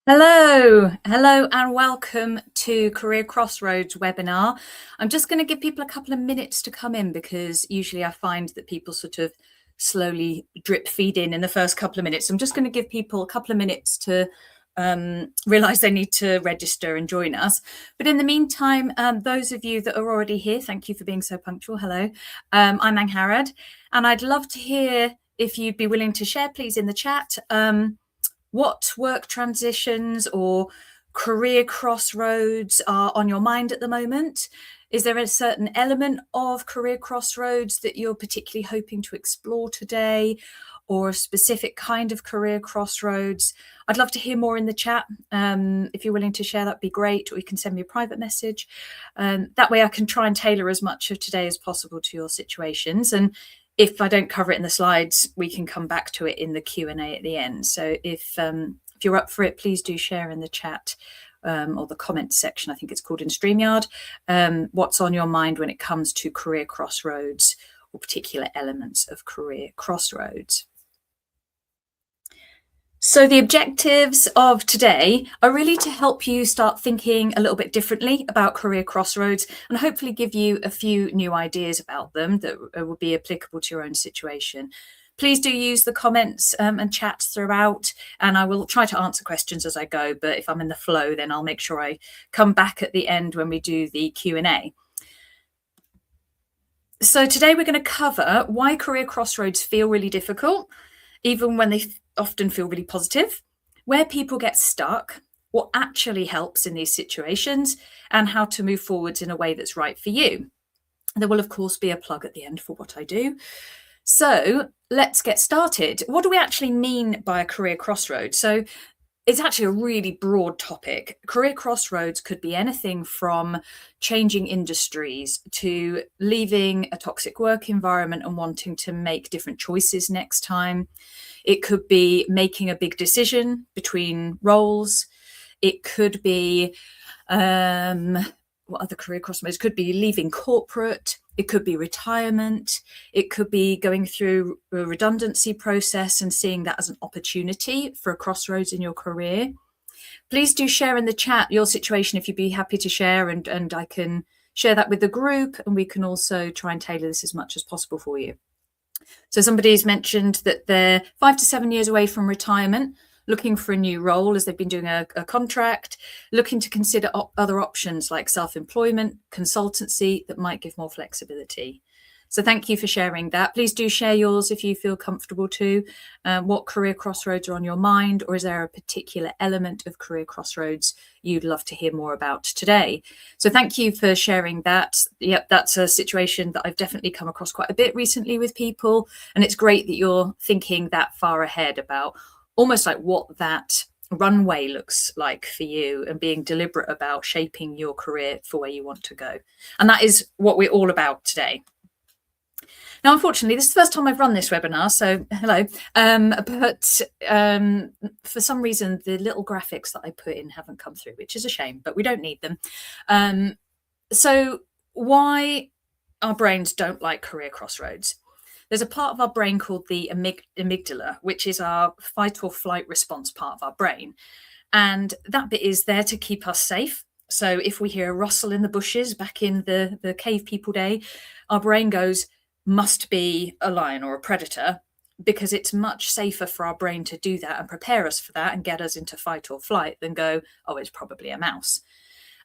Hello, and welcome to Career Crossroads webinar. I'm just going to give people a couple of minutes to come in because usually I find that people sort of slowly drip feed in the first couple of minutes. I'm just going to give people a couple of minutes to realize they need to register and join us. But in the meantime, those of you that are already here, thank you for being so punctual. Hello, I'm Angharad, and I'd love to hear if you'd be willing to share, please, in the chat. What work transitions or career crossroads are on your mind at the moment? Is there a certain element of career crossroads that you're particularly hoping to explore today, or a specific kind of career crossroads? I'd love to hear more in the chat. If you're willing to share, that'd be great, or you can send me a private message. That way I can try and tailor as much of today as possible to your situations. And if I don't cover it in the slides, we can come back to it in the Q&A at the end. So if you're up for it, please do share in the chat or the comments section, I think it's called in StreamYard, what's on your mind when it comes to career crossroads or particular elements of career crossroads. So the objectives of today are really to help you start thinking a little bit differently about career crossroads and hopefully give you a few new ideas about them that will be applicable to your own situation. Please do use the comments and chats throughout, and I will try to answer questions as I go, but if I'm in the flow, then I'll make sure I come back at the end when we do the Q&A. So today we're going to cover why career crossroads feel really difficult, even when they often feel really positive, where people get stuck, what actually helps in these situations, and how to move forwards in a way that's right for you. There will, of course, be a plug at the end for what I do. So let's get started. What do we actually mean by a career crossroad? So it's actually a really broad topic. Career crossroads could be anything from changing industries to leaving a toxic work environment and wanting to make different choices next time. It could be making a big decision between roles. It could be, what other career crossroads? Could be leaving corporate. It could be retirement. It could be going through a redundancy process and seeing that as an opportunity for a crossroads in your career. Please do share in the chat your situation if you'd be happy to share, and I can share that with the group, and we can also try and tailor this as much as possible for you. So somebody's mentioned that they're 5 to 7 years away from retirement, looking for a new role as they've been doing a contract, looking to consider other options like self-employment, consultancy that might give more flexibility. So thank you for sharing that. Please do share yours if you feel comfortable to. What career crossroads are on your mind, or is there a particular element of career crossroads you'd love to hear more about today? So thank you for sharing that. Yep, that's a situation that I've definitely come across quite a bit recently with people. And it's great that you're thinking that far ahead about almost like what that runway looks like for you and being deliberate about shaping your career for where you want to go. And that is what we're all about today. Now, unfortunately, this is the first time I've run this webinar, so hello. But for some reason, the little graphics that I put in haven't come through, which is a shame, but we don't need them. So why our brains don't like career crossroads? There's a part of our brain called the amygdala, which is our fight or flight response part of our brain. And that bit is there to keep us safe. So if we hear a rustle in the bushes back in the cave people day, our brain goes, must be a lion or a predator, because it's much safer for our brain to do that and prepare us for that and get us into fight or flight than go, oh, it's probably a mouse.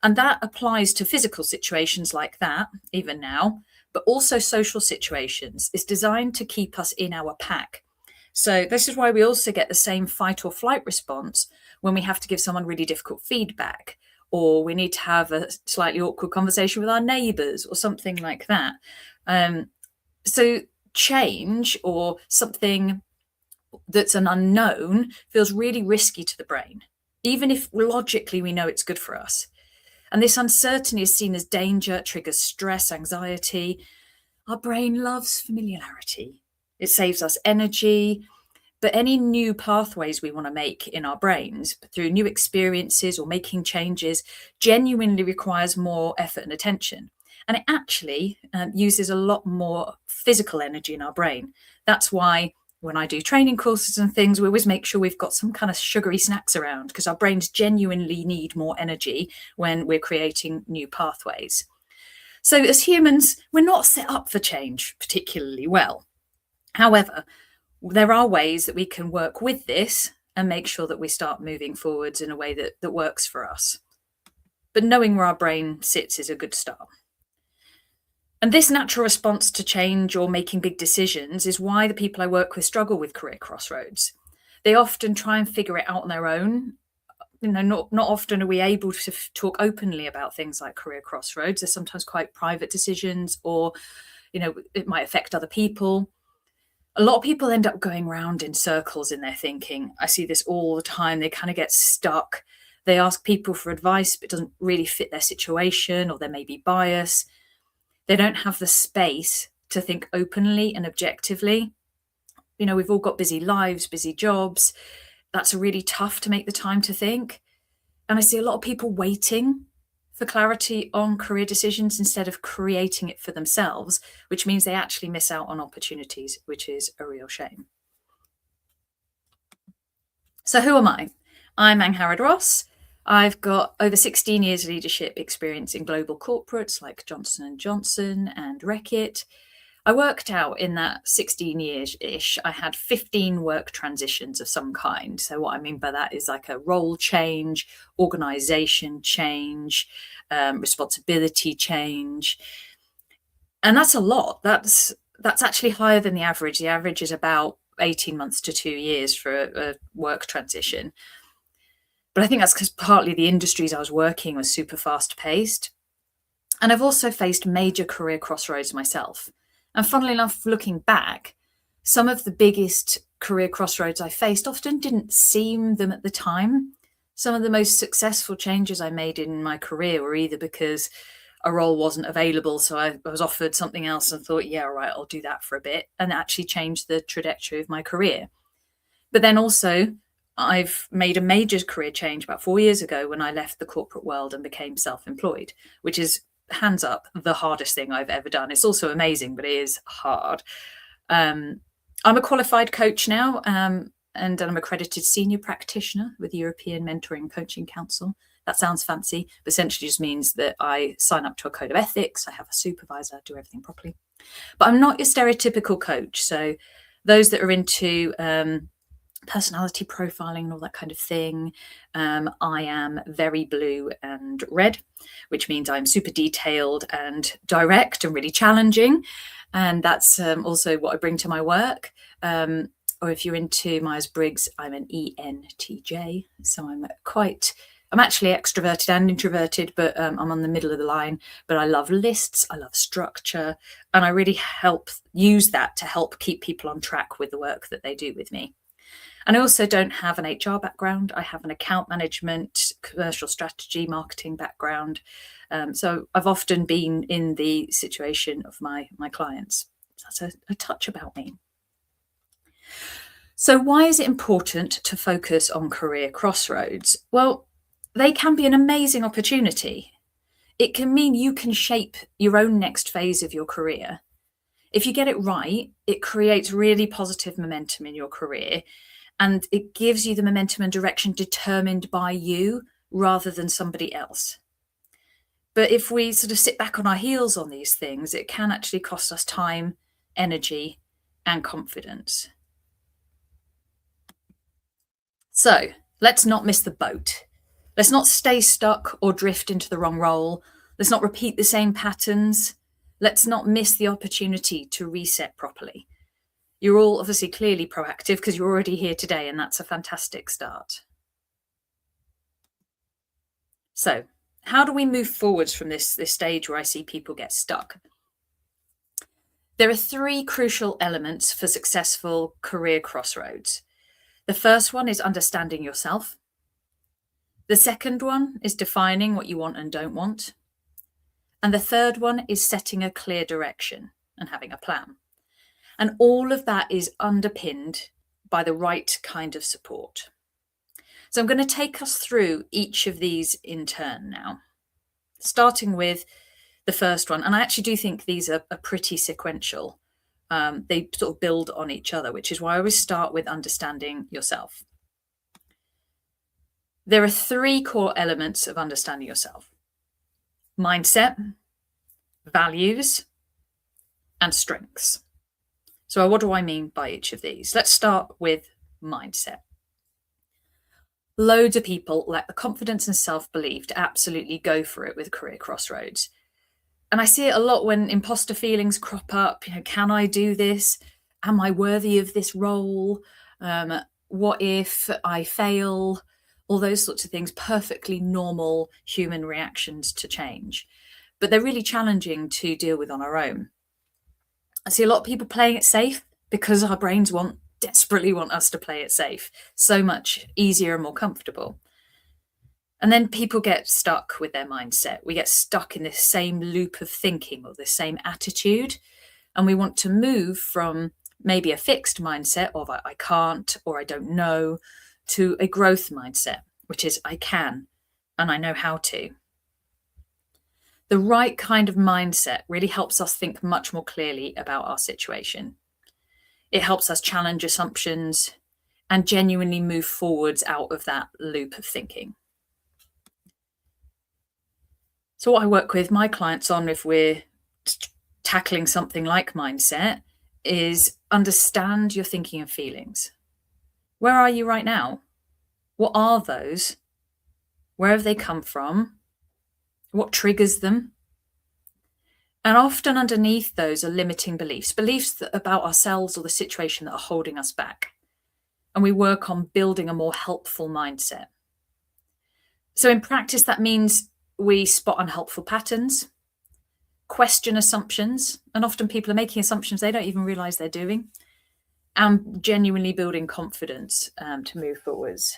And that applies to physical situations like that, even now, but also social situations. It's designed to keep us in our pack. So this is why we also get the same fight or flight response when we have to give someone really difficult feedback, or we need to have a slightly awkward conversation with our neighbours or something like that. So change or something that's an unknown feels really risky to the brain, even if logically we know it's good for us. And this uncertainty is seen as danger, triggers stress, anxiety. Our brain loves familiarity. It saves us energy. But any new pathways we want to make in our brains through new experiences or making changes genuinely requires more effort and attention. And it actually uses a lot more physical energy in our brain. That's why when I do training courses and things, we always make sure we've got some kind of sugary snacks around, because our brains genuinely need more energy when we're creating new pathways. So as humans, we're not set up for change particularly well. However, there are ways that we can work with this and make sure that we start moving forwards in a way that works for us. But knowing where our brain sits is a good start. And this natural response to change or making big decisions is why the people I work with struggle with career crossroads. They often try and figure it out on their own. Not often are we able to talk openly about things like career crossroads. They're sometimes quite private decisions, or it might affect other people. A lot of people end up going round in circles in their thinking. I see this all the time. They kind of get stuck. They ask people for advice, but it doesn't really fit their situation, or there may be bias. They don't have the space to think openly and objectively. We've all got busy lives, busy jobs. That's really tough to make the time to think. And I see a lot of people waiting for clarity on career decisions instead of creating it for themselves, which means they actually miss out on opportunities, which is a real shame. So who am I? I'm Angharad Ross. I've got over 16 years leadership experience in global corporates like Johnson & Johnson and Reckitt. I worked out in that 16 years-ish, I had 15 work transitions of some kind. So what I mean by that is like a role change, organization change, responsibility change. And that's a lot. That's actually higher than the average. The average is about 18 months to 2 years for a work transition. But I think that's because partly the industries I was working was super fast paced. And I've also faced major career crossroads myself. And funnily enough, looking back, some of the biggest career crossroads I faced often didn't seem them at the time. Some of the most successful changes I made in my career were either because a role wasn't available, so I was offered something else and thought, yeah, all right, I'll do that for a bit, and it actually changed the trajectory of my career. But then also, I've made a major career change about 4 years ago when I left the corporate world and became self-employed, which is, hands up, the hardest thing I've ever done. It's also amazing, but it is hard. I'm a qualified coach now, and I'm accredited senior practitioner with the European Mentoring Coaching Council. That sounds fancy, but essentially just means that I sign up to a code of ethics, I have a supervisor, do everything properly. But I'm not your stereotypical coach. So those that are into personality profiling and all that kind of thing, I am very blue and red, which means I'm super detailed and direct and really challenging. And that's also what I bring to my work. Or if you're into Myers-Briggs, I'm an ENTJ. So I'm actually extroverted and introverted, but I'm on the middle of the line. But I love lists, I love structure, and I really use that to help keep people on track with the work that they do with me. And I also don't have an HR background. I have an account management, commercial strategy, marketing background. So I've often been in the situation of my clients. So that's a touch about me. So why is it important to focus on career crossroads? Well, they can be an amazing opportunity. It can mean you can shape your own next phase of your career. If you get it right, it creates really positive momentum in your career, and it gives you the momentum and direction determined by you rather than somebody else. But if we sort of sit back on our heels on these things, it can actually cost us time, energy, and confidence. So let's not miss the boat. Let's not stay stuck or drift into the wrong role. Let's not repeat the same patterns. Let's not miss the opportunity to reset properly. You're all obviously clearly proactive because you're already here today, and that's a fantastic start. So how do we move forwards from this stage where I see people get stuck? There are 3 crucial elements for successful career crossroads. The first one is understanding yourself. The second one is defining what you want and don't want. And the third one is setting a clear direction and having a plan. And all of that is underpinned by the right kind of support. So I'm going to take us through each of these in turn now, starting with the first one. And I actually do think these are pretty sequential. They sort of build on each other, which is why I always start with understanding yourself. There are 3 core elements of understanding yourself: mindset, values, and strengths. So what do I mean by each of these? Let's start with mindset. Loads of people lack the confidence and self-belief to absolutely go for it with career crossroads. And I see it a lot when imposter feelings crop up. Can I do this? Am I worthy of this role? What if I fail? All those sorts of things, perfectly normal human reactions to change. But they're really challenging to deal with on our own. I see a lot of people playing it safe because our brains desperately want us to play it safe. So much easier and more comfortable. And then people get stuck with their mindset. We get stuck in this same loop of thinking or the same attitude. And we want to move from maybe a fixed mindset of I can't or I don't know to a growth mindset, which is I can and I know how to. The right kind of mindset really helps us think much more clearly about our situation. It helps us challenge assumptions and genuinely move forwards out of that loop of thinking. So what I work with my clients on, if we're tackling something like mindset, is understand your thinking and feelings. Where are you right now? What are those? Where have they come from? What triggers them? And often underneath those are limiting beliefs about ourselves or the situation that are holding us back. And we work on building a more helpful mindset. So in practice, that means we spot unhelpful patterns, question assumptions, and often people are making assumptions they don't even realize they're doing, and genuinely building confidence to move forwards.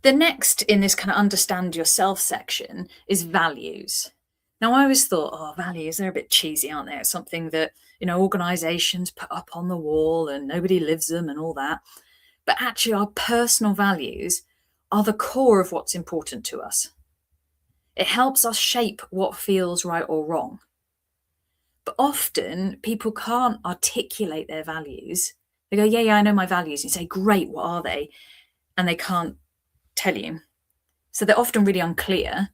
The next in this kind of understand yourself section is values. Now, I always thought, values, they're a bit cheesy, aren't they? It's something that, organizations put up on the wall and nobody lives them and all that. But actually, our personal values are the core of what's important to us. It helps us shape what feels right or wrong. But often people can't articulate their values. They go, yeah, I know my values. You say, great, what are they? And they can't tell you. So they're often really unclear,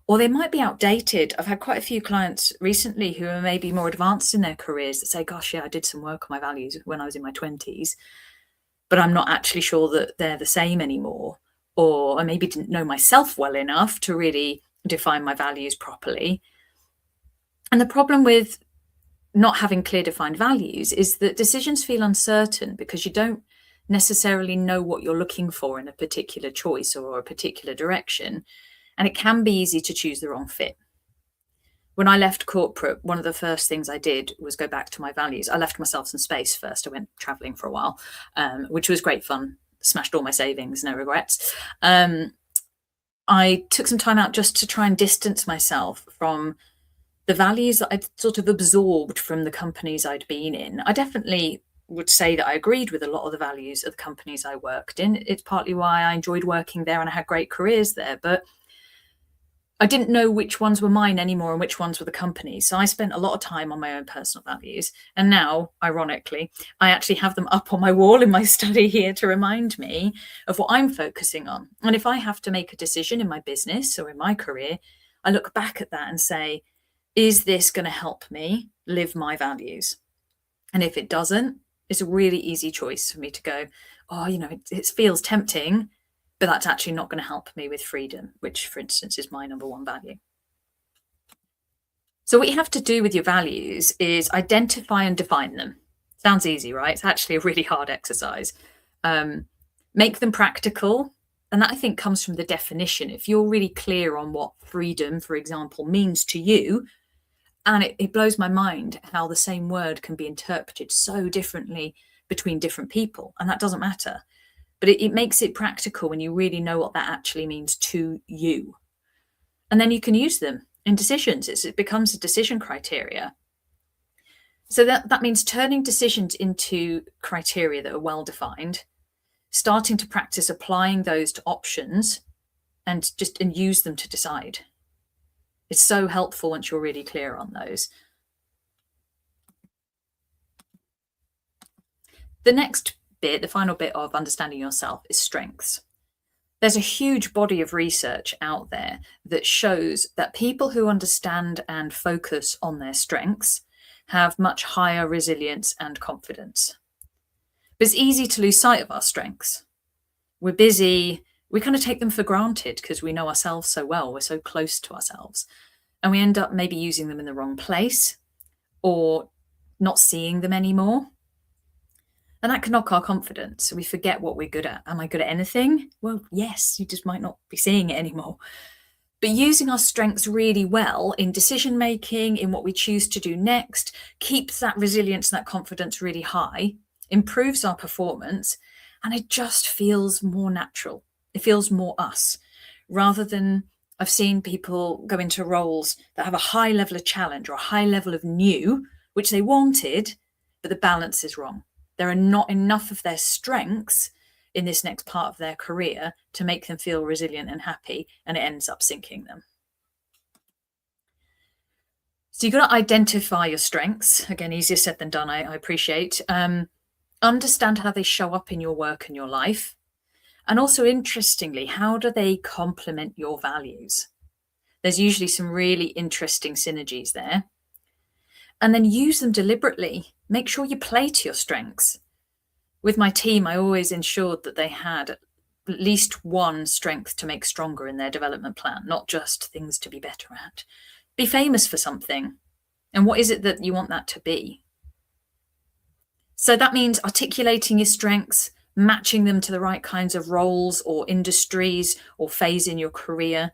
or they might be outdated. I've had quite a few clients recently who are maybe more advanced in their careers that say, gosh, yeah, I did some work on my values when I was in my 20s, but I'm not actually sure that they're the same anymore. Or I maybe didn't know myself well enough to really define my values properly. And the problem with not having clear defined values is that decisions feel uncertain because you don't necessarily know what you're looking for in a particular choice or a particular direction. And it can be easy to choose the wrong fit. When I left corporate, one of the first things I did was go back to my values. I left myself some space first. I went traveling for a while, which was great fun. Smashed all my savings, no regrets. I took some time out just to try and distance myself from the values that I'd sort of absorbed from the companies I'd been in. I definitely would say that I agreed with a lot of the values of the companies I worked in. It's partly why I enjoyed working there and I had great careers there, but I didn't know which ones were mine anymore and which ones were the company's. So I spent a lot of time on my own personal values. And now, ironically, I actually have them up on my wall in my study here to remind me of what I'm focusing on. And if I have to make a decision in my business or in my career, I look back at that and say, is this going to help me live my values? And if it doesn't, it's a really easy choice for me to go, it feels tempting, but that's actually not going to help me with freedom, which, for instance, is my number one value. So what you have to do with your values is identify and define them. Sounds easy, right? It's actually a really hard exercise. Make them practical. And that, I think, comes from the definition. If you're really clear on what freedom, for example, means to you, and it blows my mind how the same word can be interpreted so differently between different people, and that doesn't matter. But it makes it practical when you really know what that actually means to you. And then you can use them in decisions. It becomes a decision criteria. So that means turning decisions into criteria that are well-defined, starting to practice applying those to options and use them to decide. It's so helpful once you're really clear on those. The next bit, the final bit of understanding yourself, is strengths. There's a huge body of research out there that shows that people who understand and focus on their strengths have much higher resilience and confidence. But it's easy to lose sight of our strengths. We're busy, we kind of take them for granted because we know ourselves so well, we're so close to ourselves. And we end up maybe using them in the wrong place or not seeing them anymore. And that can knock our confidence. We forget what we're good at. Am I good at anything? Well, yes, you just might not be seeing it anymore. But using our strengths really well in decision making, in what we choose to do next, keeps that resilience and that confidence really high, improves our performance, and it just feels more natural. It feels more us, rather than I've seen people go into roles that have a high level of challenge or a high level of new, which they wanted, but the balance is wrong. There are not enough of their strengths in this next part of their career to make them feel resilient and happy, and it ends up sinking them. So you've got to identify your strengths. Again, easier said than done, I appreciate. Understand how they show up in your work and your life. And also, interestingly, how do they complement your values? There's usually some really interesting synergies there. And then use them deliberately. Make sure you play to your strengths. With my team, I always ensured that they had at least one strength to make stronger in their development plan, not just things to be better at. Be famous for something. And what is it that you want that to be? So that means articulating your strengths, matching them to the right kinds of roles or industries or phase in your career,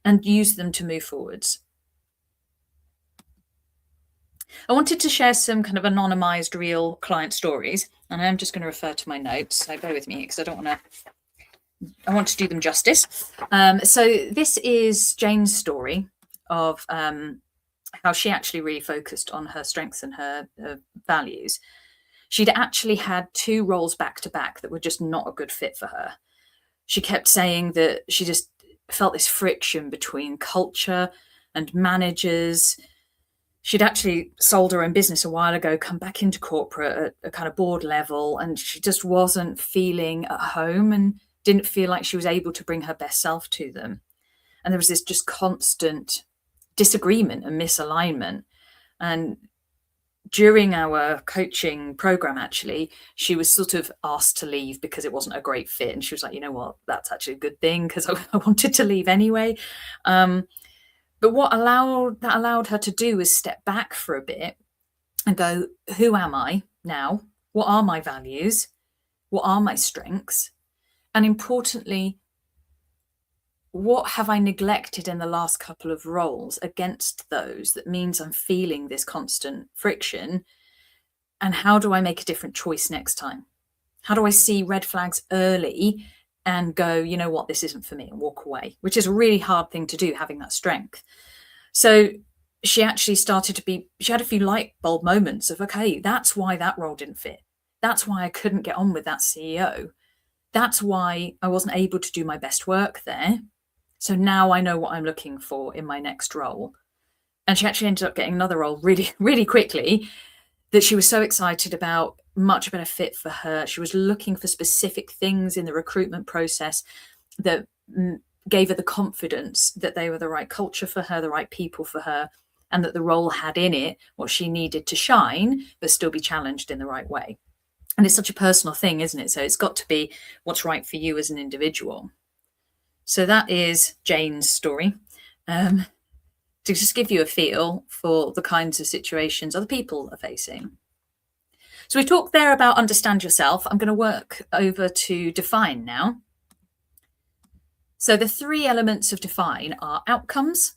and use them to move forwards. I wanted to share some kind of anonymised real client stories, and I'm just going to refer to my notes, so bear with me because I want to do them justice. So this is Jane's story of how she actually really focused on her strengths and her values. She'd actually had 2 roles back to back that were just not a good fit for her. She kept saying that she just felt this friction between culture and managers. She'd actually sold her own business a while ago, come back into corporate at a kind of board level, and she just wasn't feeling at home and didn't feel like she was able to bring her best self to them. And there was this just constant disagreement and misalignment. And during our coaching program, actually, she was sort of asked to leave because it wasn't a great fit. And she was like, you know what, that's actually a good thing because I wanted to leave anyway. But what allowed her to do was step back for a bit and go, who am I now? What are my values? What are my strengths? And importantly, what have I neglected in the last couple of roles against those that means I'm feeling this constant friction? And how do I make a different choice next time? How do I see red flags early and go, you know what, this isn't for me, and walk away, which is a really hard thing to do, having that strength. So she actually she had a few light bulb moments of, okay, that's why that role didn't fit. That's why I couldn't get on with that CEO. That's why I wasn't able to do my best work there. So now I know what I'm looking for in my next role. And she actually ended up getting another role really, really quickly that she was so excited about, much better fit for her. She was looking for specific things in the recruitment process that gave her the confidence that they were the right culture for her, the right people for her, and that the role had in it what she needed to shine, but still be challenged in the right way. And it's such a personal thing, isn't it? So it's got to be what's right for you as an individual. So that is Jane's story. To just give you a feel for the kinds of situations other people are facing. So we talked there about understand yourself. I'm going to work over to define now. So the 3 elements of define are outcomes,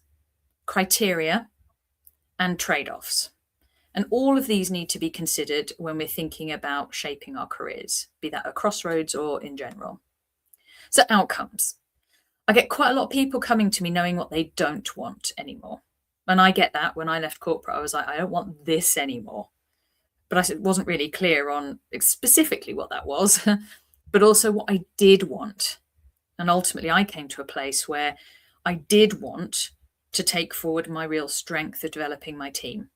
criteria, and trade-offs. And all of these need to be considered when we're thinking about shaping our careers, be that at Crossroads or in general. So outcomes. I get quite a lot of people coming to me knowing what they don't want anymore. And I get that. When I left corporate, I was like, I don't want this anymore. But I wasn't really clear on specifically what that was, but also what I did want. And ultimately, I came to a place where I did want to take forward my real strength of developing my team,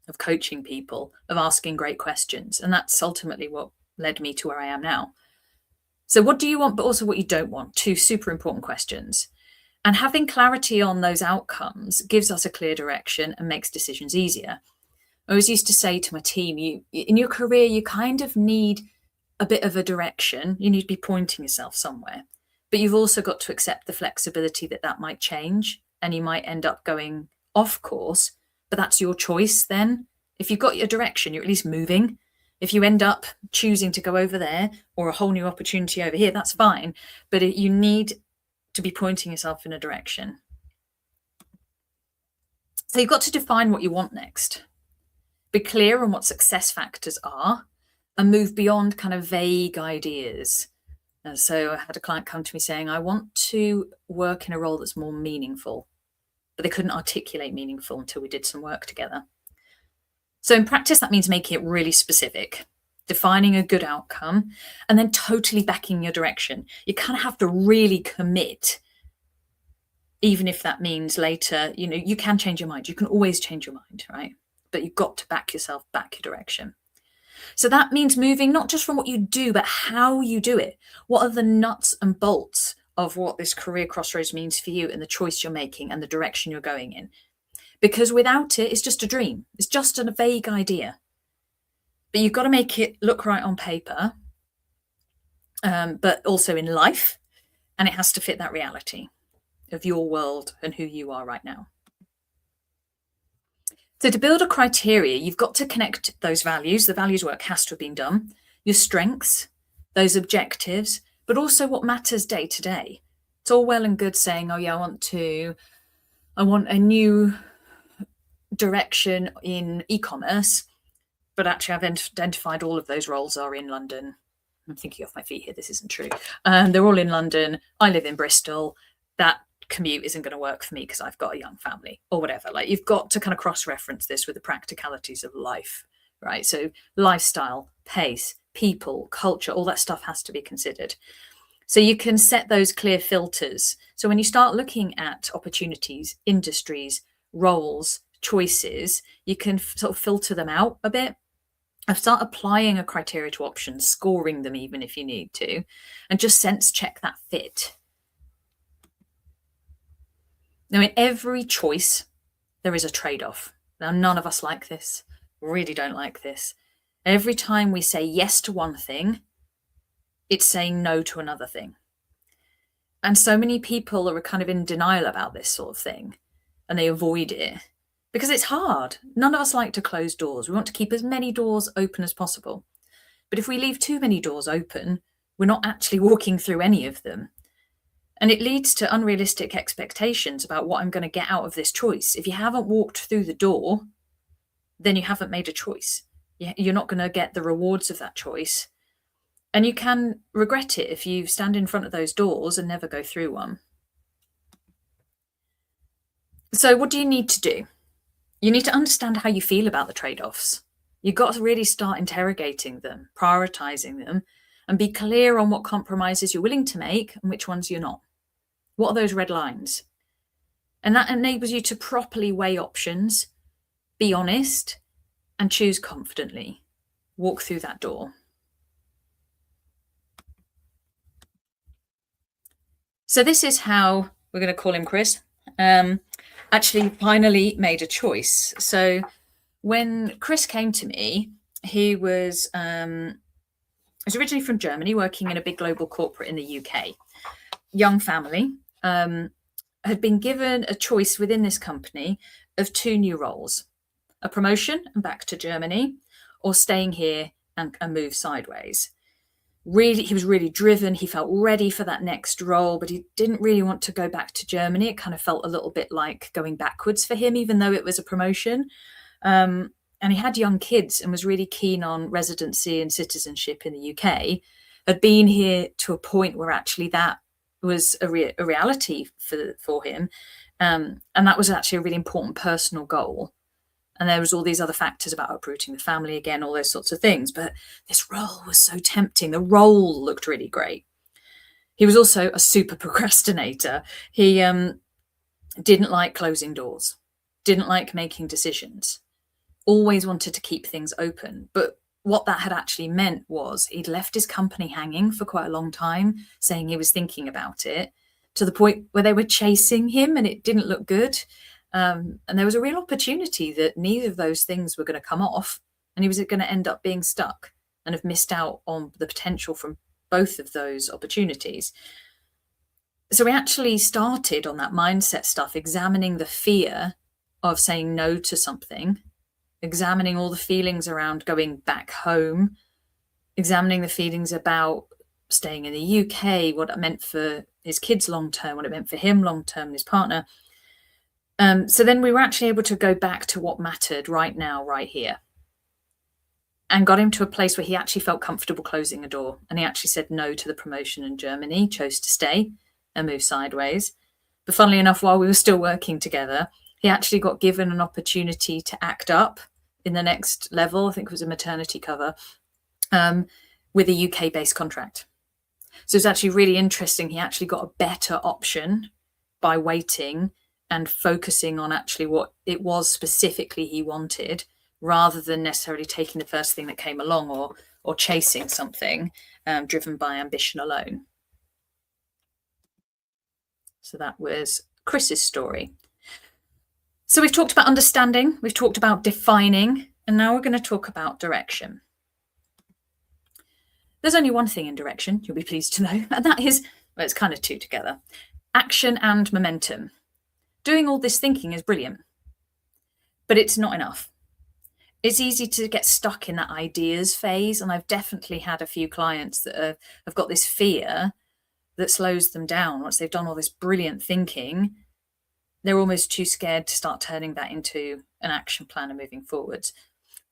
of coaching people, of asking great questions. And that's ultimately what led me to where I am now. So what do you want, but also what you don't want? Two super important questions. And having clarity on those outcomes gives us a clear direction and makes decisions easier. I always used to say to my team, you in your career, you kind of need a bit of a direction. You need to be pointing yourself somewhere. But you've also got to accept the flexibility that that might change and you might end up going off course, but that's your choice then. If you've got your direction, you're at least moving. If you end up choosing to go over there or a whole new opportunity over here, that's fine. But you need to be pointing yourself in a direction. So you've got to define what you want next. Be clear on what success factors are and move beyond kind of vague ideas. So I had a client come to me saying, I want to work in a role that's more meaningful, but they couldn't articulate meaningful until we did some work together. So in practice, that means making it really specific, defining a good outcome, and then totally backing your direction. You kind of have to really commit, even if that means later, you can change your mind. You can always change your mind, right? But you've got to back yourself, back your direction. So that means moving not just from what you do, but how you do it. What are the nuts and bolts of what this career crossroads means for you and the choice you're making and the direction you're going in? Because without it, it's just a dream. It's just a vague idea. But you've got to make it look right on paper, but also in life. And it has to fit that reality of your world and who you are right now. So to build a criteria, you've got to connect those values. The values work has to have been done. Your strengths, those objectives, but also what matters day to day. It's all well and good saying, oh yeah, I want a new direction in e-commerce, but actually I've identified all of those roles are in London. I'm thinking off my feet here, this isn't true. They're all in London. I live in Bristol. That commute isn't going to work for me because I've got a young family or whatever. Like, you've got to kind of cross-reference this with the practicalities of life, right? So lifestyle, pace, people, culture, all that stuff has to be considered. So you can set those clear filters. So when you start looking at opportunities, industries, roles, choices, you can sort of filter them out a bit. I've started applying a criteria to options, scoring them even if you need to, and just sense check that fit. Now, in every choice, there is a trade-off. Now, none of us like this, really don't like this. Every time we say yes to one thing, it's saying no to another thing. And so many people are kind of in denial about this sort of thing, and they avoid it because it's hard. None of us like to close doors. We want to keep as many doors open as possible. But if we leave too many doors open, we're not actually walking through any of them. And it leads to unrealistic expectations about what I'm going to get out of this choice. If you haven't walked through the door, then you haven't made a choice. You're not going to get the rewards of that choice. And you can regret it if you stand in front of those doors and never go through one. So what do you need to do? You need to understand how you feel about the trade-offs. You've got to really start interrogating them, prioritizing them, and be clear on what compromises you're willing to make and which ones you're not. What are those red lines? And that enables you to properly weigh options, be honest, and choose confidently. Walk through that door. So this is how, we're going to call him Chris, actually finally made a choice. So when Chris came to me, he was originally from Germany, working in a big global corporate in the UK. Young family, had been given a choice within this company of two new roles: a promotion and back to Germany, or staying here and move sideways. Really, he was really driven. He felt ready for that next role, but he didn't really want to go back to Germany. It kind of felt a little bit like going backwards for him, even though it was a promotion. And he had young kids and was really keen on residency and citizenship in the UK. Had been here to a point where actually that was a reality for him. And that was actually a really important personal goal. And there was all these other factors about uprooting the family again, all those sorts of things. But this role was so tempting. The role looked really great. He was also a super procrastinator. He didn't like closing doors, didn't like making decisions, always wanted to keep things open. But what that had actually meant was he'd left his company hanging for quite a long time, saying he was thinking about it, to the point where they were chasing him and it didn't look good. And there was a real opportunity that neither of those things were going to come off, and he was going to end up being stuck and have missed out on the potential from both of those opportunities. So we actually started on that mindset stuff, examining the fear of saying no to something, examining all the feelings around going back home, examining the feelings about staying in the UK, what it meant for his kids long term, what it meant for him long term and his partner. So then we were actually able to go back to what mattered right now, right here, and got him to a place where he actually felt comfortable closing a door. And he actually said no to the promotion in Germany, chose to stay and move sideways. But funnily enough, while we were still working together, he actually got given an opportunity to act up in the next level. I think it was a maternity cover, with a UK-based contract. So it's actually really interesting. He actually got a better option by waiting and focusing on actually what it was specifically he wanted, rather than necessarily taking the first thing that came along, or chasing something driven by ambition alone. So that was Chris's story. So we've talked about understanding, we've talked about defining, and now we're going to talk about direction. There's only one thing in direction, you'll be pleased to know, and that is, well, it's kind of two together: action and momentum. Doing all this thinking is brilliant, but it's not enough. It's easy to get stuck in that ideas phase, and I've definitely had a few clients that have got this fear that slows them down. Once they've done all this brilliant thinking, they're almost too scared to start turning that into an action plan and moving forwards.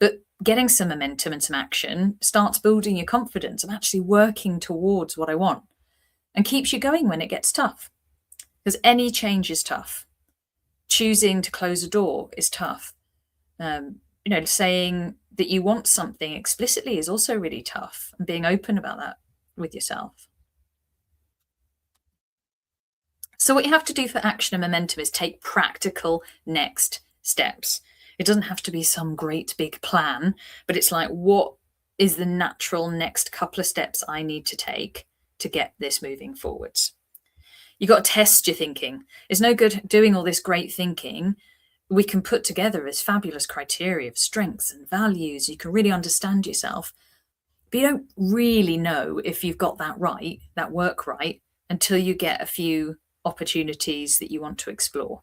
But getting some momentum and some action starts building your confidence. I'm actually working towards what I want, and keeps you going when it gets tough, because any change is tough. Choosing to close a door is tough. Saying that you want something explicitly is also really tough, and being open about that with yourself. So what you have to do for action and momentum is take practical next steps. It doesn't have to be some great big plan, but it's like, what is the natural next couple of steps I need to take to get this moving forwards? You've got to test your thinking. It's no good doing all this great thinking. We can put together this fabulous criteria of strengths and values. You can really understand yourself, but you don't really know if you've got that right, that work right, until you get a few opportunities that you want to explore.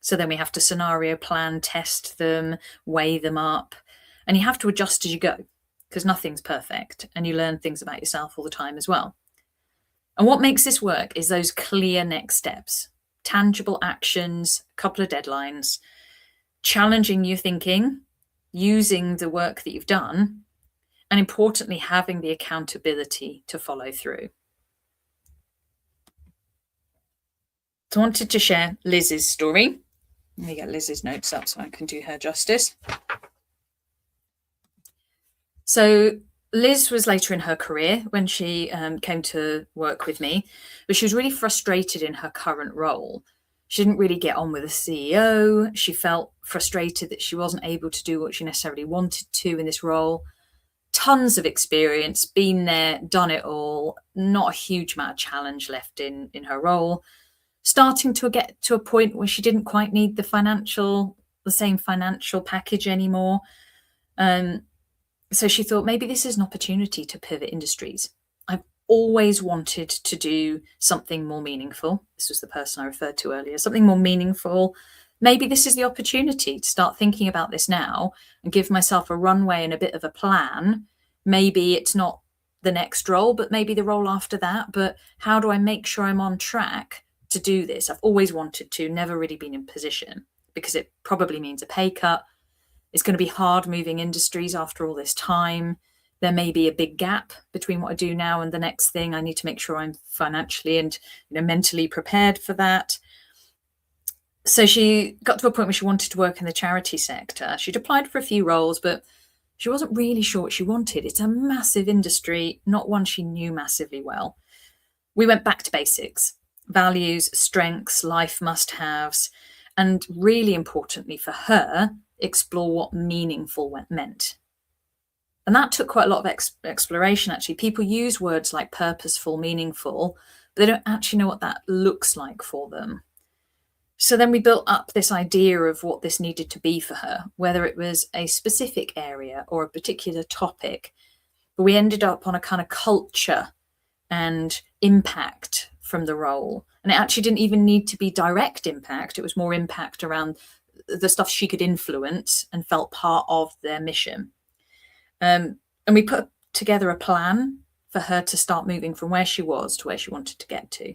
So then we have to scenario plan, test them, weigh them up, and you have to adjust as you go, because nothing's perfect, and you learn things about yourself all the time as well. And what makes this work is those clear next steps, tangible actions, a couple of deadlines, challenging your thinking, using the work that you've done, and importantly, having the accountability to follow through. So I wanted to share Liz's story. Let me get Liz's notes up so I can do her justice. So Liz was later in her career when she came to work with me, but she was really frustrated in her current role. She didn't really get on with the CEO. She felt frustrated that she wasn't able to do what she necessarily wanted to in this role. Tons of experience, been there, done it all, not a huge amount of challenge left in her role. Starting to get to a point where she didn't quite need the same financial package anymore. So she thought, maybe this is an opportunity to pivot industries. I've always wanted to do something more meaningful. This was the person I referred to earlier, something more meaningful. Maybe this is the opportunity to start thinking about this now and give myself a runway and a bit of a plan. Maybe it's not the next role, but maybe the role after that. But how do I make sure I'm on track to do this? I've always wanted to, never really been in position, because it probably means a pay cut. It's going to be hard moving industries after all this time. There may be a big gap between what I do now and the next thing. I need to make sure I'm financially and mentally prepared for that. So she got to a point where she wanted to work in the charity sector. She'd applied for a few roles, but she wasn't really sure what she wanted. It's a massive industry, not one she knew massively well. We went back to basics: values, strengths, life must-haves, and really importantly for her, explore what meaningful meant. And that took quite a lot of exploration, actually. People use words like purposeful, meaningful, but they don't actually know what that looks like for them. So then we built up this idea of what this needed to be for her, whether it was a specific area or a particular topic. But we ended up on a kind of culture and impact from the role. And it actually didn't even need to be direct impact. It was more impact around the stuff she could influence and felt part of their mission. And we put together a plan for her to start moving from where she was to where she wanted to get to.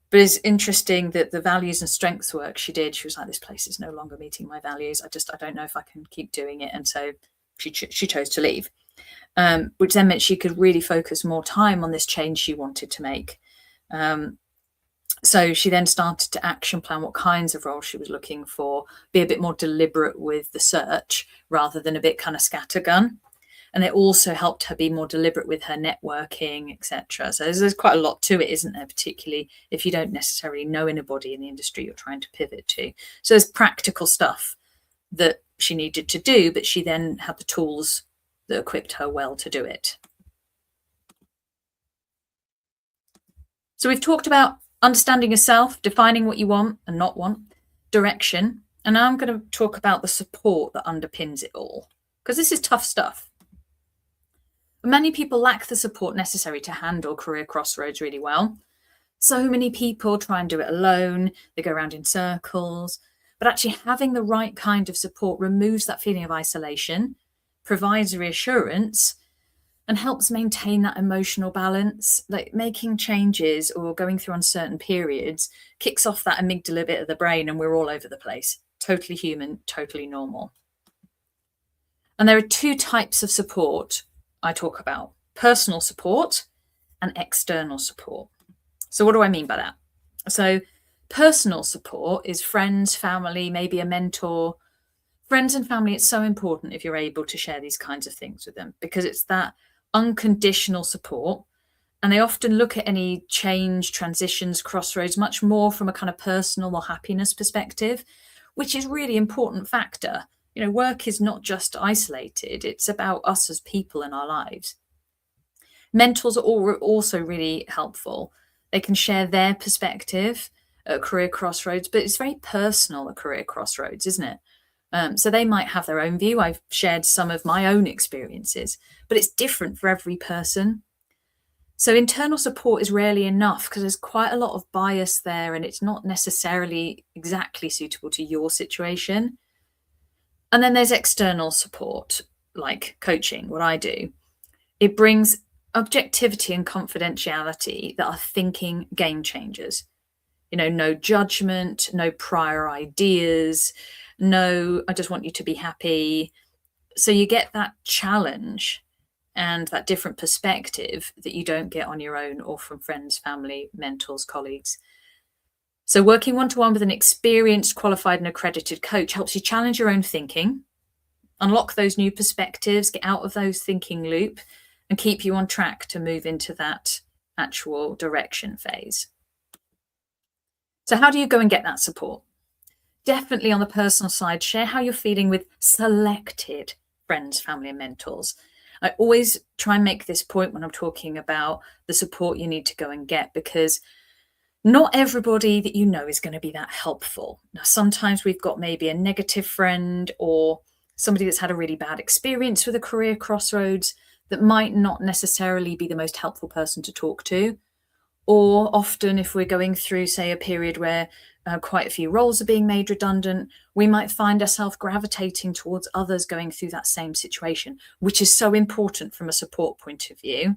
But it's interesting that the values and strengths work she did, she was like, this place is no longer meeting my values. I don't know if I can keep doing it. And so she chose to leave, which then meant she could really focus more time on this change she wanted to make. So she then started to action plan what kinds of roles she was looking for, be a bit more deliberate with the search rather than a bit kind of scattergun. And it also helped her be more deliberate with her networking, etc. So there's quite a lot to it, isn't there? Particularly if you don't necessarily know anybody in the industry you're trying to pivot to. So there's practical stuff that she needed to do, but she then had the tools that equipped her well to do it. So we've talked about understanding yourself, defining what you want and not want, direction. And now I'm going to talk about the support that underpins it all, because this is tough stuff. Many people lack the support necessary to handle career crossroads really well. So many people try and do it alone. They go around in circles. But actually having the right kind of support removes that feeling of isolation, provides reassurance, and helps maintain that emotional balance. Like making changes or going through uncertain periods kicks off that amygdala bit of the brain, and we're all over the place. Totally human, totally normal. And there are two types of support I talk about: personal support and external support. So what do I mean by that? So personal support is friends, family, maybe a mentor. Friends and family, it's so important if you're able to share these kinds of things with them, because it's that unconditional support. And they often look at any change, transitions, crossroads much more from a kind of personal or happiness perspective, which is really important factor. You know, work is not just isolated, it's about us as people in our lives. Mentors are also really helpful. They can share their perspective at career crossroads, but it's very personal at career crossroads, isn't it? So they might have their own view. I've shared some of my own experiences, but it's different for every person. So internal support is rarely enough because there's quite a lot of bias there, and it's not necessarily exactly suitable to your situation. And then there's external support, like coaching, what I do. It brings objectivity and confidentiality that are thinking game changers. You know, no judgment, no prior ideas, no, I just want you to be happy. So you get that challenge and that different perspective that you don't get on your own or from friends, family, mentors, colleagues. So working one-to-one with an experienced, qualified and accredited coach helps you challenge your own thinking, unlock those new perspectives, get out of those thinking loop, and keep you on track to move into that actual direction phase. So how do you go and get that support? Definitely on the personal side, share how you're feeling with selected friends, family and mentors. I always try and make this point when I'm talking about the support you need to go and get, because not everybody that you know is going to be that helpful. Now, sometimes we've got maybe a negative friend or somebody that's had a really bad experience with a career crossroads that might not necessarily be the most helpful person to talk to. Or often if we're going through, say, a period where quite a few roles are being made redundant, we might find ourselves gravitating towards others going through that same situation, which is so important from a support point of view.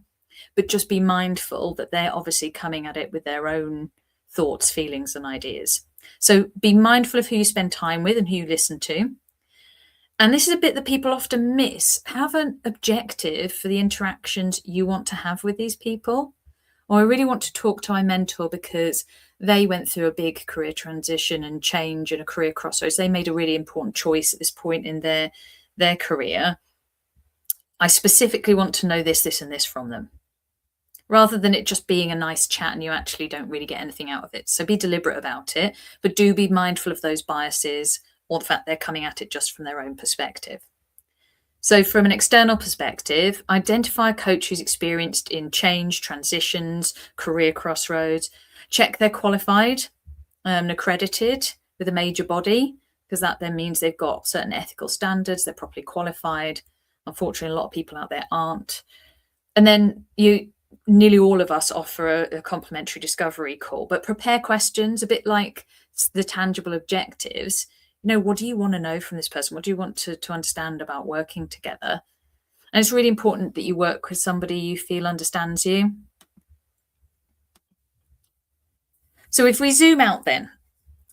But just be mindful that they're obviously coming at it with their own thoughts, feelings and ideas. So be mindful of who you spend time with and who you listen to. And this is a bit that people often miss. Have an objective for the interactions you want to have with these people. Or I really want to talk to my mentor because they went through a big career transition and change and a career crossroads. They made a really important choice at this point in their career. I specifically want to know this and this from them, rather than it just being a nice chat and you actually don't really get anything out of it. So be deliberate about it, but do be mindful of those biases or the fact they're coming at it just from their own perspective. So, from an external perspective, identify a coach who's experienced in change, transitions, career crossroads. Check they're qualified and accredited with a major body, because that then means they've got certain ethical standards, they're properly qualified. Unfortunately, a lot of people out there aren't. And then nearly all of us offer a complimentary discovery call, but prepare questions a bit like the tangible objectives. What do you want to know from this person? What do you want to understand about working together? And it's really important that you work with somebody you feel understands you. So if we zoom out then,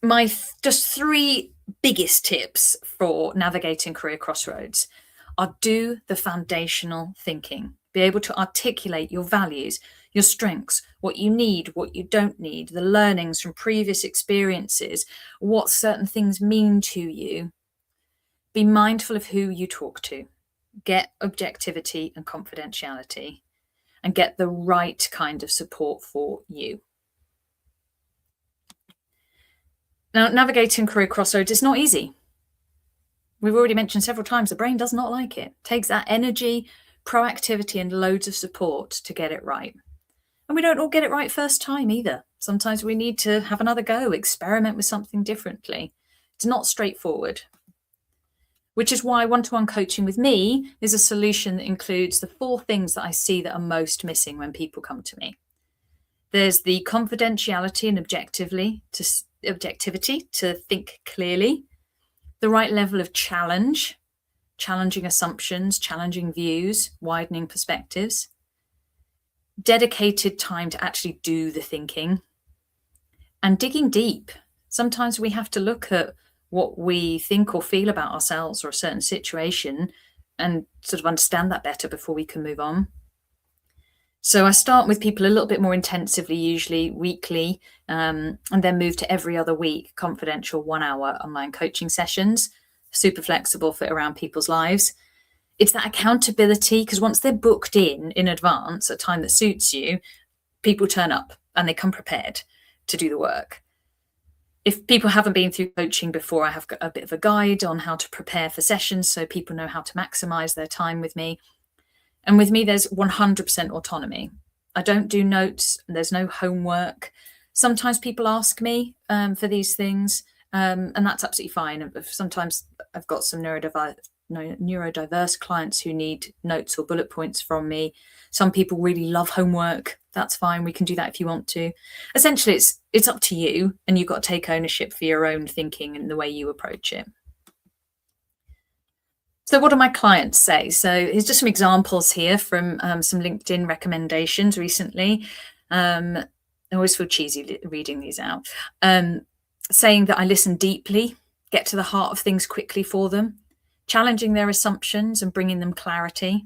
my just 3 biggest tips for navigating career crossroads are: do the foundational thinking. Be able to articulate your values, your strengths, what you need, what you don't need, the learnings from previous experiences, what certain things mean to you. Be mindful of who you talk to. Get objectivity and confidentiality, and get the right kind of support for you. Now, navigating career crossroads is not easy. We've already mentioned several times the brain does not like it. It takes that energy, proactivity, and loads of support to get it right. And we don't all get it right first time either. Sometimes we need to have another go, experiment with something differently. It's not straightforward. Which is why one-to-one coaching with me is a solution that includes the 4 things that I see that are most missing when people come to me. There's the confidentiality and objectivity to think clearly, the right level of challenge, challenging assumptions, challenging views, widening perspectives, dedicated time to actually do the thinking, and digging deep. Sometimes we have to look at what we think or feel about ourselves or a certain situation and sort of understand that better before we can move on. So I start with people a little bit more intensively, usually weekly, and then move to every other week, confidential 1-hour online coaching sessions, super flexible, fit around people's lives. It's that accountability, because once they're booked in advance, a time that suits you, people turn up and they come prepared to do the work. If people haven't been through coaching before, I have got a bit of a guide on how to prepare for sessions so people know how to maximize their time with me. And with me, there's 100% autonomy. I don't do notes. There's no homework. Sometimes people ask me for these things, and that's absolutely fine. Sometimes I've got some neurodiverse clients who need notes or bullet points from me. Some people really love homework. That's fine. We can do that if you want to. Essentially, it's up to you, and you've got to take ownership for your own thinking and the way you approach it. So what do my clients say? So here's just some examples here from some LinkedIn recommendations recently. I always feel cheesy reading these out. Saying that I listen deeply, get to the heart of things quickly for them, challenging their assumptions and bringing them clarity.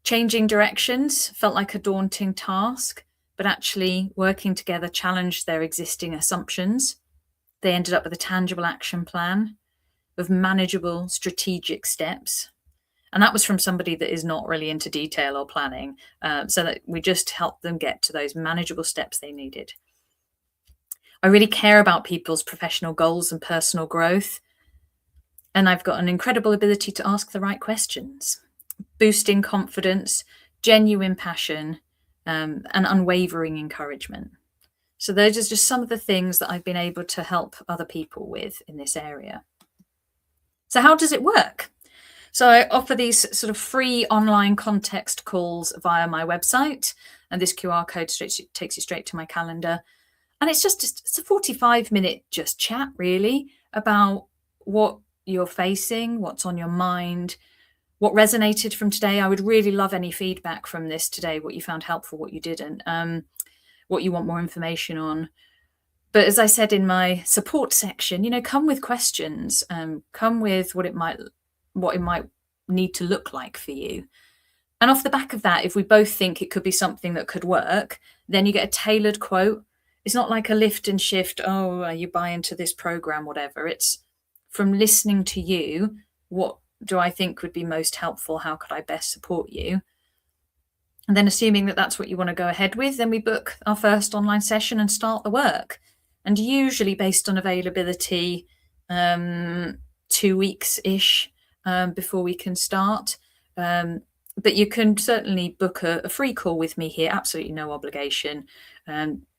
Changing directions felt like a daunting task, but actually working together challenged their existing assumptions. They ended up with a tangible action plan of manageable strategic steps. And that was from somebody that is not really into detail or planning, so that we just helped them get to those manageable steps they needed. I really care about people's professional goals and personal growth. And I've got an incredible ability to ask the right questions, boosting confidence, genuine passion, and unwavering encouragement. So those are just some of the things that I've been able to help other people with in this area. So how does it work? So I offer these sort of free online context calls via my website, and this QR code takes you straight to my calendar. And it's a 45-minute just chat, really, about what you're facing, what's on your mind, what resonated from today. I would really love any feedback from this today, what you found helpful, what you didn't, what you want more information on. But as I said in my support section, come with questions, come with what it might need to look like for you. And off the back of that, if we both think it could be something that could work, then you get a tailored quote. It's not like a lift and shift, you buy into this program, whatever. It's from listening to you, what do I think would be most helpful? How could I best support you? And then assuming that that's what you want to go ahead with, then we book our first online session and start the work. And usually based on availability, 2 weeks-ish, before we can start. But you can certainly book a free call with me here, absolutely no obligation,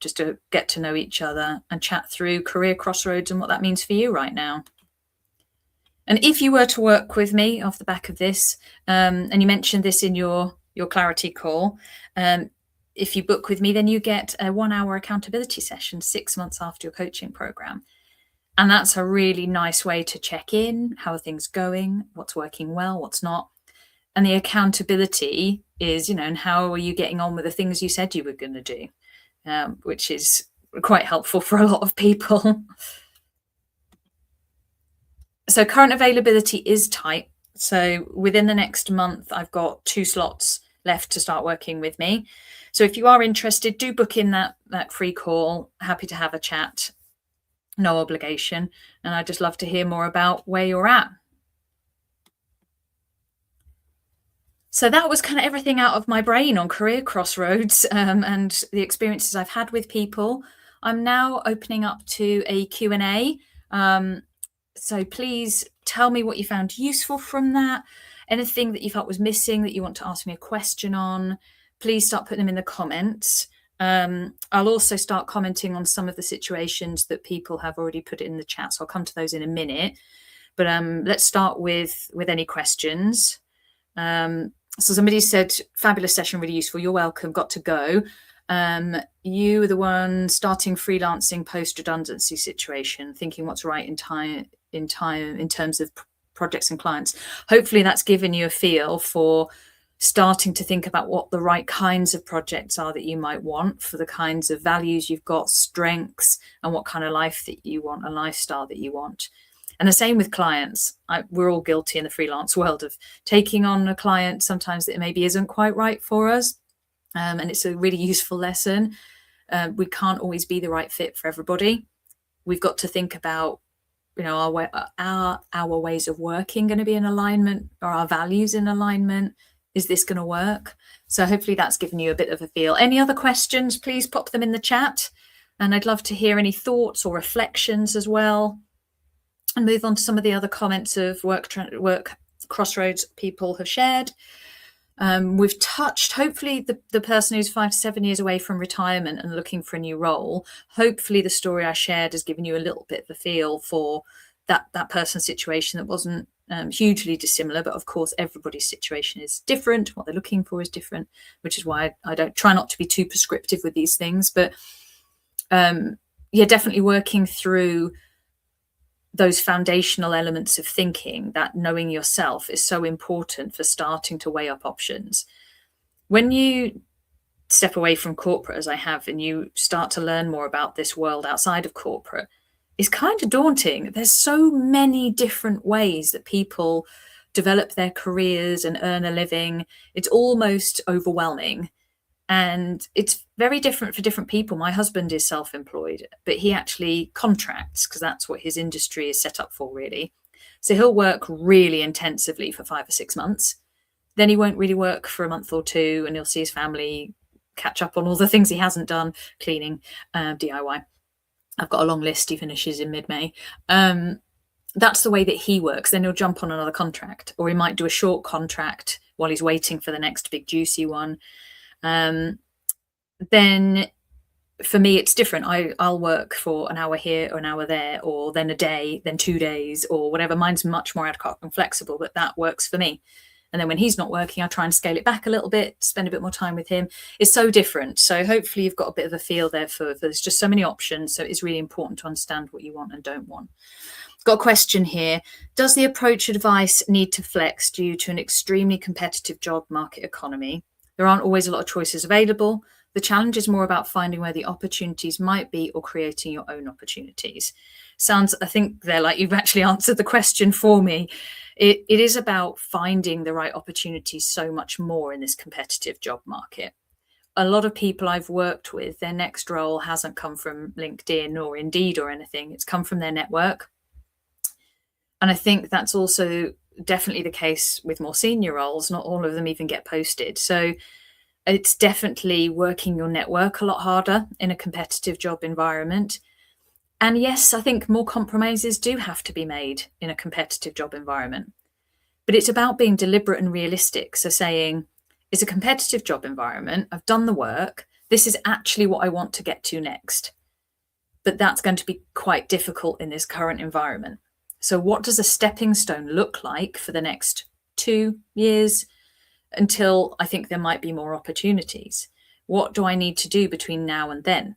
just to get to know each other and chat through career crossroads and what that means for you right now. And if you were to work with me off the back of this, and you mentioned this in your clarity call, if you book with me, then you get a 1-hour accountability session 6 months after your coaching program. And that's a really nice way to check in. How are things going? What's working well? What's not? And the accountability is, and how are you getting on with the things you said you were going to do, which is quite helpful for a lot of people. So current availability is tight. So within the next month, I've got 2 slots left to start working with me. So if you are interested, do book in that free call. Happy to have a chat. No obligation. And I'd just love to hear more about where you're at. So that was kind of everything out of my brain on career crossroads, and the experiences I've had with people. I'm now opening up to a Q&A. So please tell me what you found useful from that. Anything that you felt was missing that you want to ask me a question on, please start putting them in the comments. I'll also start commenting on some of the situations that people have already put in the chat. So I'll come to those in a minute. But let's start with any questions. So somebody said, fabulous session, really useful. You're welcome. Got to go. You were the one starting freelancing post redundancy situation, thinking what's right in terms of projects and clients. Hopefully that's given you a feel for starting to think about what the right kinds of projects are that you might want for the kinds of values you've got, strengths, and what kind of life that you want, a lifestyle that you want. And the same with clients. We're all guilty in the freelance world of taking on a client sometimes that maybe isn't quite right for us. And it's a really useful lesson. We can't always be the right fit for everybody. We've got to think about, our ways of working going to be in alignment? Are our values in alignment? Is this going to work? So hopefully that's given you a bit of a feel. Any other questions, please pop them in the chat. And I'd love to hear any thoughts or reflections as well. And move on to some of the other comments of work crossroads people have shared. We've touched, hopefully, the person who's 5 to 7 years away from retirement and looking for a new role. Hopefully the story I shared has given you a little bit of a feel for that person's situation that wasn't hugely dissimilar. But of course, everybody's situation is different. What they're looking for is different, which is why I don't try not to be too prescriptive with these things. But definitely working through those foundational elements of thinking, that knowing yourself is so important for starting to weigh up options. When you step away from corporate, as I have, and you start to learn more about this world outside of corporate, it's kind of daunting. There's so many different ways that people develop their careers and earn a living. It's almost overwhelming. And it's very different for different people. My husband is self-employed, but he actually contracts because that's what his industry is set up for, really. So he'll work really intensively for 5 or 6 months. Then he won't really work for a month or two, and he'll see his family, catch up on all the things he hasn't done, cleaning, DIY. I've got a long list. He finishes in mid-May. That's the way that he works. Then he'll jump on another contract, or he might do a short contract while he's waiting for the next big juicy one. Then for me, it's different. I'll work for an hour here or an hour there, or then a day, then 2 days, or whatever. Mine's much more ad hoc and flexible, but that works for me. And then when he's not working, I try and scale it back a little bit, spend a bit more time with him. It's so different. So hopefully you've got a bit of a feel there for there's just so many options. So it's really important to understand what you want and don't want. Got a question here. Does the approach advice need to flex due to an extremely competitive job market economy? There aren't always a lot of choices available. The challenge is more about finding where the opportunities might be or creating your own opportunities. I think they're like you've actually answered the question for me. It is about finding the right opportunities so much more in this competitive job market. A lot of people I've worked with, their next role hasn't come from LinkedIn or Indeed or anything. It's come from their network. And I think that's also definitely the case with more senior roles. Not all of them even get posted. So it's definitely working your network a lot harder in a competitive job environment. And yes, I think more compromises do have to be made in a competitive job environment. But it's about being deliberate and realistic. So saying, it's a competitive job environment. I've done the work. This is actually what I want to get to next. But that's going to be quite difficult in this current environment. So what does a stepping stone look like for the next 2 years until I think there might be more opportunities? What do I need to do between now and then?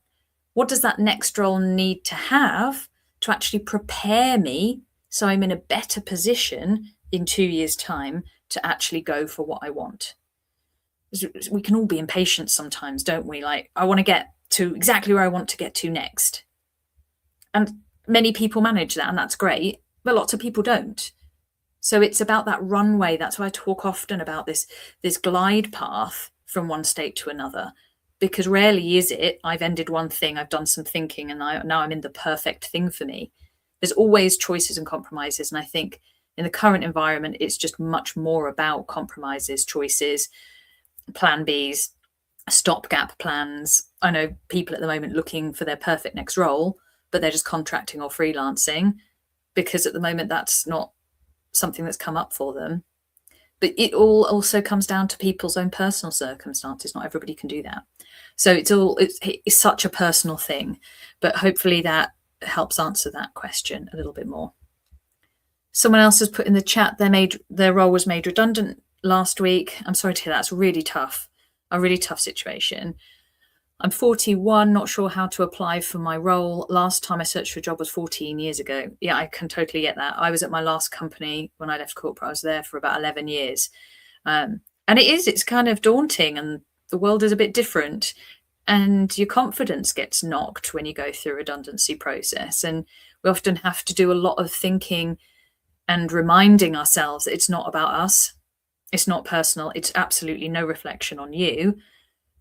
What does that next role need to have to actually prepare me so I'm in a better position in 2 years' time to actually go for what I want? We can all be impatient sometimes, don't we? Like, I want to get to exactly where I want to get to next. And many people manage that, and that's great, but lots of people don't. So it's about that runway. That's why I talk often about this glide path from one state to another, because rarely is it, I've ended one thing, I've done some thinking, and now I'm in the perfect thing for me. There's always choices and compromises. And I think in the current environment, it's just much more about compromises, choices, plan Bs, stopgap plans. I know people at the moment looking for their perfect next role, but they're just contracting or freelancing because at the moment that's not something that's come up for them. But it all also comes down to people's own personal circumstances. Not everybody can do that. So it's such a personal thing, but hopefully that helps answer that question a little bit more. Someone else has put in the chat, their role was made redundant last week. I'm sorry to hear that. It's really tough, a really tough situation. I'm 41, not sure how to apply for my role. Last time I searched for a job was 14 years ago. Yeah, I can totally get that. I was at my last company when I left corporate. I was there for about 11 years. And it's kind of daunting, and the world is a bit different. And your confidence gets knocked when you go through a redundancy process. And we often have to do a lot of thinking and reminding ourselves that it's not about us. It's not personal. It's absolutely no reflection on you.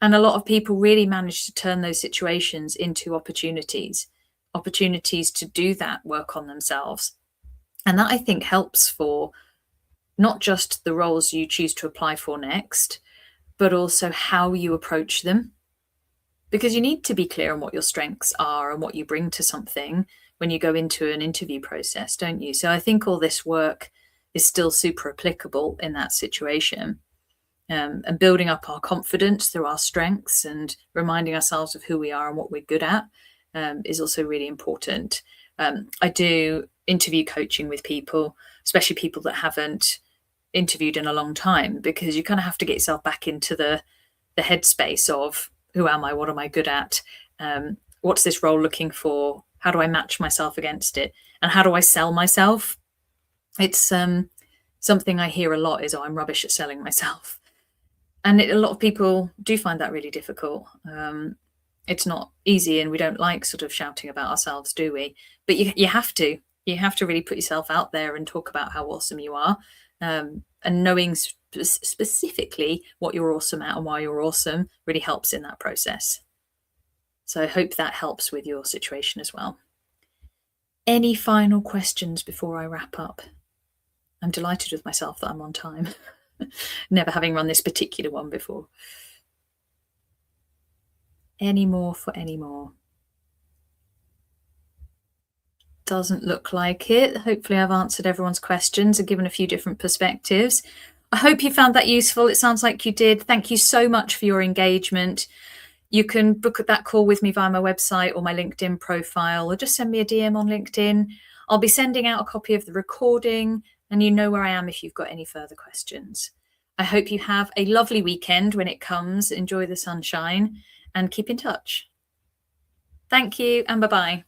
And a lot of people really manage to turn those situations into opportunities to do that work on themselves. And that, I think, helps for not just the roles you choose to apply for next, but also how you approach them. Because you need to be clear on what your strengths are and what you bring to something when you go into an interview process, don't you? So I think all this work is still super applicable in that situation. And building up our confidence through our strengths and reminding ourselves of who we are and what we're good at is also really important. I do interview coaching with people, especially people that haven't interviewed in a long time, because you kind of have to get yourself back into the headspace of who am I, what am I good at, what's this role looking for, how do I match myself against it, and how do I sell myself? It's something I hear a lot is, oh, I'm rubbish at selling myself. And a lot of people do find that really difficult. It's not easy, and we don't like sort of shouting about ourselves, do we? But you have to. You have to really put yourself out there and talk about how awesome you are, and knowing specifically what you're awesome at and why you're awesome really helps in that process. So I hope that helps with your situation as well. Any final questions before I wrap up? I'm delighted with myself that I'm on time. Never having run this particular one before. Any more for any more? Doesn't look like it. Hopefully I've answered everyone's questions and given a few different perspectives. I hope you found that useful. It sounds like you did. Thank you so much for your engagement. You can book that call with me via my website or my LinkedIn profile, or just send me a DM on LinkedIn. I'll be sending out a copy of the recording, and you know where I am if you've got any further questions. I hope you have a lovely weekend when it comes. Enjoy the sunshine and keep in touch. Thank you, and bye-bye.